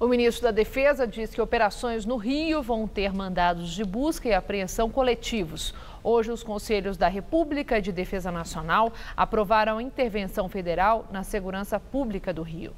O ministro da Defesa diz que operações no Rio vão ter mandados de busca e apreensão coletivos. Hoje, os Conselhos da República e de Defesa Nacional aprovaram a intervenção federal na segurança pública do Rio.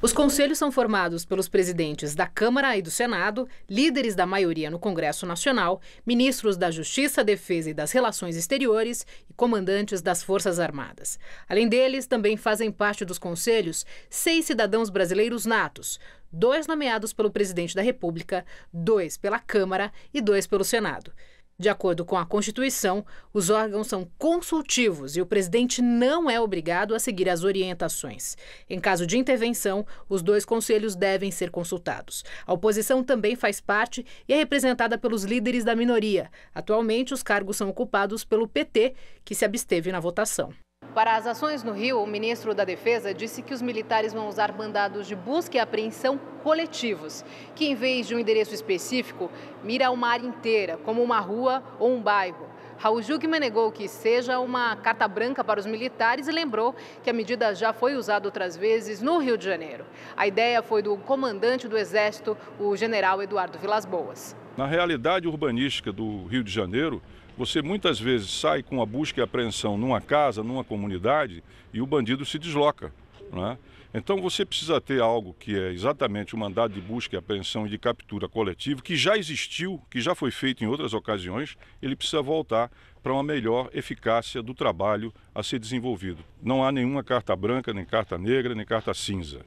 Os conselhos são formados pelos presidentes da Câmara e do Senado, líderes da maioria no Congresso Nacional, ministros da Justiça, Defesa e das Relações Exteriores e comandantes das Forças Armadas. Além deles, também fazem parte dos conselhos 6 cidadãos brasileiros natos, 2 nomeados pelo presidente da República, 2 pela Câmara e 2 pelo Senado. De acordo com a Constituição, os órgãos são consultivos e o presidente não é obrigado a seguir as orientações. Em caso de intervenção, os 2 conselhos devem ser consultados. A oposição também faz parte e é representada pelos líderes da minoria. Atualmente, os cargos são ocupados pelo PT, que se absteve na votação. Para as ações no Rio, o ministro da Defesa disse que os militares vão usar mandados de busca e apreensão coletivos, que em vez de um endereço específico, mira uma área inteira, como uma rua ou um bairro. Raul Jungmann negou que seja uma carta branca para os militares e lembrou que a medida já foi usada outras vezes no Rio de Janeiro. A ideia foi do comandante do Exército, o general Eduardo Vilas Boas. Na realidade urbanística do Rio de Janeiro, você muitas vezes sai com a busca e apreensão numa casa, numa comunidade, e o bandido se desloca, não é? Então você precisa ter algo que é exatamente o mandado de busca e apreensão e de captura coletivo, que já existiu, que já foi feito em outras ocasiões, ele precisa voltar para uma melhor eficácia do trabalho a ser desenvolvido. Não há nenhuma carta branca, nem carta negra, nem carta cinza.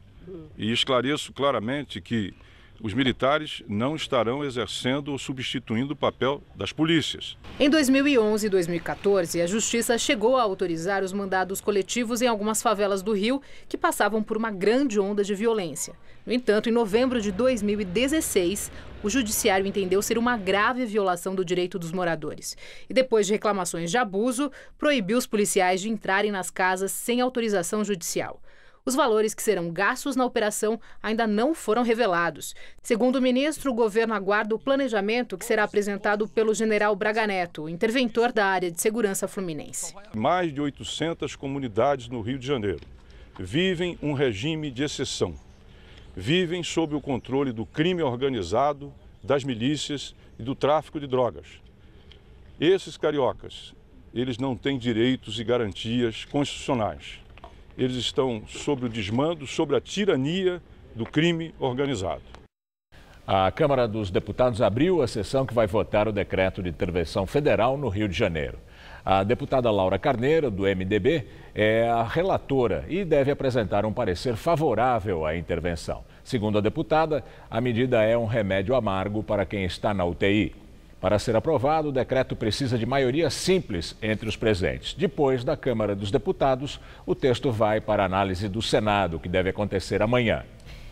E esclareço claramente que os militares não estarão exercendo ou substituindo o papel das polícias. Em 2011 e 2014, a Justiça chegou a autorizar os mandados coletivos em algumas favelas do Rio que passavam por uma grande onda de violência. No entanto, em novembro de 2016, o Judiciário entendeu ser uma grave violação do direito dos moradores. E depois de reclamações de abuso, proibiu os policiais de entrarem nas casas sem autorização judicial. Os valores que serão gastos na operação ainda não foram revelados. Segundo o ministro, o governo aguarda o planejamento que será apresentado pelo general Braga Neto, interventor da área de segurança fluminense. Mais de 800 comunidades no Rio de Janeiro vivem um regime de exceção. Vivem sob o controle do crime organizado, das milícias e do tráfico de drogas. Esses cariocas, eles não têm direitos e garantias constitucionais. Eles estão sob o desmando, sobre a tirania do crime organizado. A Câmara dos Deputados abriu a sessão que vai votar o decreto de intervenção federal no Rio de Janeiro. A deputada Laura Carneiro, do MDB, é a relatora e deve apresentar um parecer favorável à intervenção. Segundo a deputada, a medida é um remédio amargo para quem está na UTI. Para ser aprovado, o decreto precisa de maioria simples entre os presentes. Depois da Câmara dos Deputados, o texto vai para a análise do Senado, que deve acontecer amanhã.